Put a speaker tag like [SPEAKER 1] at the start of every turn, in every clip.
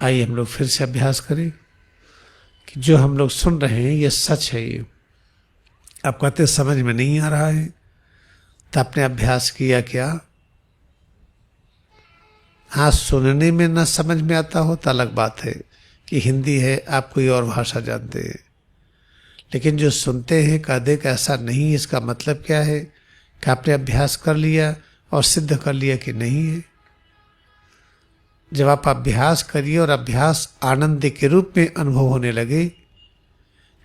[SPEAKER 1] आइए हम लोग फिर से अभ्यास करें कि जो हम लोग सुन रहे हैं ये सच है। ये आप कहते समझ में नहीं आ रहा है, तो आपने अभ्यास किया क्या? हाँ, सुनने में न समझ में आता हो तो अलग बात है कि हिंदी है, आप कोई और भाषा जानते हैं। लेकिन जो सुनते हैं कहते कि ऐसा नहीं, इसका मतलब क्या है कि आपने अभ्यास कर लिया और सिद्ध कर लिया कि नहीं है। जब आप अभ्यास करिए और अभ्यास आनंद के रूप में अनुभव होने लगे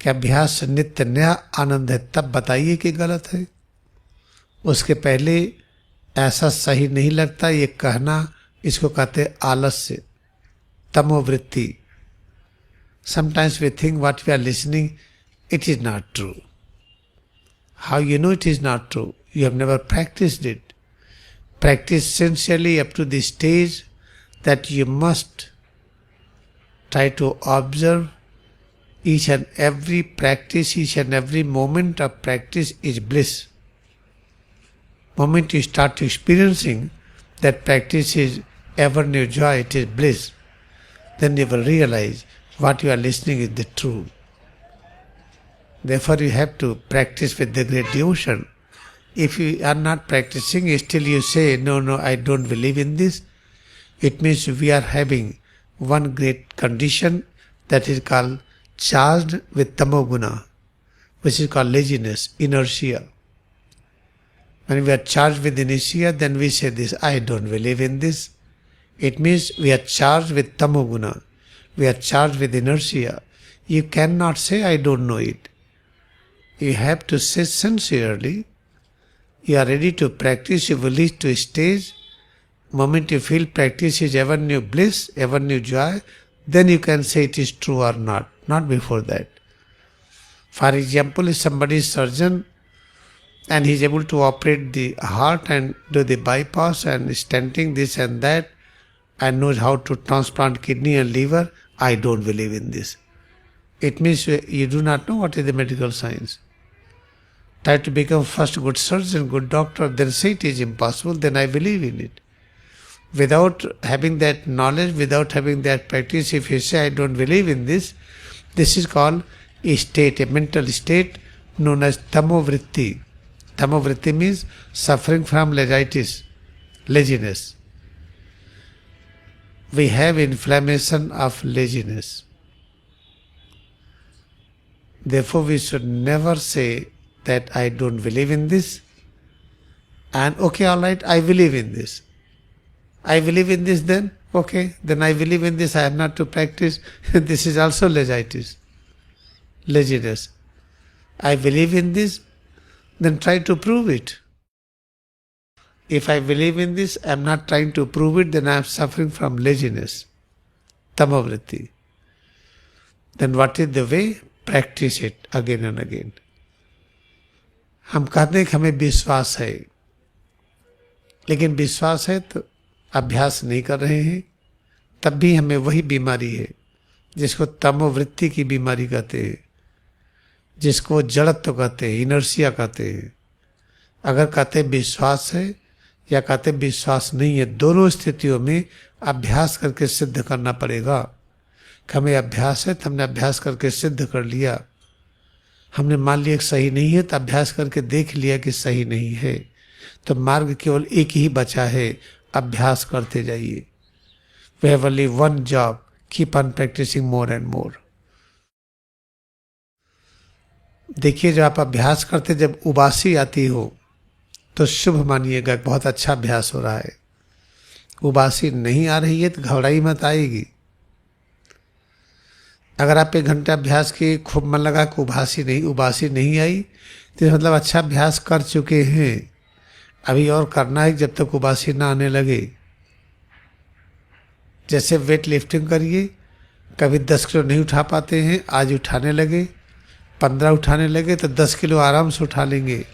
[SPEAKER 1] कि अभ्यास नित्य नया आनंद है, तब बताइए कि गलत है। उसके पहले ऐसा सही नहीं लगता ये कहना, इसको कहते आलस्य, तमोवृत्ति। Sometimes we think what we are listening it is not true. How you know it is not true? You have never practiced it. Practice sincerely up to the stage that you must try to observe each and every practice, each and every moment of practice is bliss. Moment you start experiencing that practice is ever new joy, it is bliss, then you will realize what you are listening is the truth. Therefore, you have to practice with the great devotion. If you are not practicing, still you say, no, I don't believe in this. It means we are having one great condition that is called charged with tamoguna, which is called laziness, inertia. When we are charged with inertia, then we say this, I don't believe in this. It means we are charged with tamoguna. We are charged with inertia. You cannot say, I don't know it. You have to say sincerely, you are ready to practice, you will reach to a stage. Moment you feel practice is ever new bliss, ever new joy, then you can say it is true or not before that. For example, if somebody is surgeon and he is able to operate the heart and do the bypass and stenting this and that, and knows how to transplant kidney and liver, I don't believe in this. It means you do not know what is the medical science. Try to become first good surgeon, good doctor, then say it is impossible, then I believe in it. Without having that knowledge, without having that practice, if you say I don't believe in this, this is called a state, a mental state known as tamovritti. Tamovritti means suffering from laziness. We have inflammation of laziness. Therefore, we should never say that I don't believe in this, and okay, all right, I believe in this. I believe in this then, okay, then I believe in this, I have not to practice. This is also laziness. I believe in this, then try to prove it. If I believe in this, I am not trying to prove it, then I am suffering from laziness, tamavritti. Then what is the way? Practice it again and again. हम कहते हैं कि हमें विश्वास है, लेकिन विश्वास है तो अभ्यास नहीं कर रहे हैं, तब भी हमें वही बीमारी है जिसको तमोवृत्ति की बीमारी कहते हैं, जिसको जड़त्व कहते हैं, इनर्शिया कहते हैं। अगर कहते विश्वास है या कहते विश्वास नहीं है, दोनों स्थितियों में अभ्यास करके सिद्ध करना पड़ेगा कि हमें अभ्यास है, तो हमने अभ्यास करके सिद्ध कर लिया। हमने मान लिया कि सही नहीं है, तो अभ्यास करके देख लिया कि सही नहीं है, तो मार्ग केवल एक ही बचा है, अभ्यास करते जाइए। We have only one job, keep on practicing more and more. देखिए, जब आप अभ्यास करते, जब उबासी आती हो तो शुभ मानिएगा, बहुत अच्छा अभ्यास हो रहा है। उबासी नहीं आ रही है तो घबराई मत, आएगी। अगर आप 1 घंटा अभ्यास किए, खूब मन लगा कि उबासी नहीं आई, तो मतलब अच्छा अभ्यास कर चुके हैं। अभी और करना है जब तक उबासी ना आने लगे। जैसे वेट लिफ्टिंग करिए, कभी 10 किलो नहीं उठा पाते हैं, आज उठाने लगे, 15 उठाने लगे तो 10 किलो आराम से उठा लेंगे।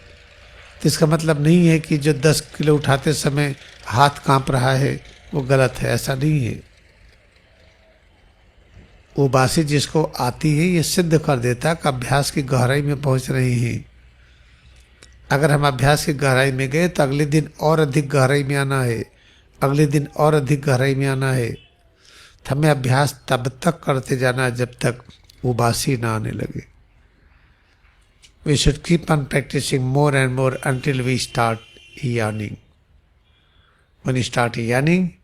[SPEAKER 1] तो इसका मतलब नहीं है कि जो 10 किलो उठाते समय हाथ कांप रहा है वो गलत है, ऐसा नहीं है। उबासी जिसको आती है, ये सिद्ध कर देता कि अभ्यास की गहराई में पहुंच रहे हैं। अगर हम अभ्यास की गहराई में गए तो अगले दिन और अधिक गहराई में आना है, अगले दिन और अधिक गहराई में आना है। हमें अभ्यास तब तक करते जाना जब तक उबासी ना आने लगे. We should keep on practicing more and more until we start yawning. When you start yawning,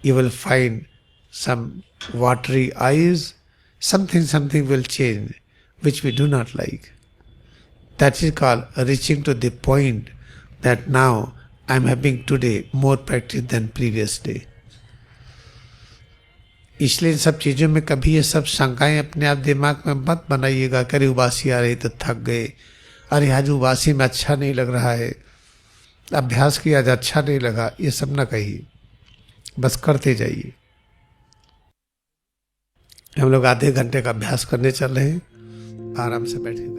[SPEAKER 1] you will find some watery eyes, something will change, which we do not like. That is called reaching to the point that now I am having today more practice than previous day. इसलिए इन सब चीज़ों में कभी ये सब शंकाएं अपने आप दिमाग में मत बनाइएगा. अरे उबासी आ रही तो थक गए, अरे आज उबासी में अच्छा नहीं लग रहा है, अभ्यास किया आज अच्छा नहीं लगा, ये सब ना कहिए, बस करते जाइए. हम लोग आधे घंटे का अभ्यास करने चल रहे हैं, आराम से बैठे.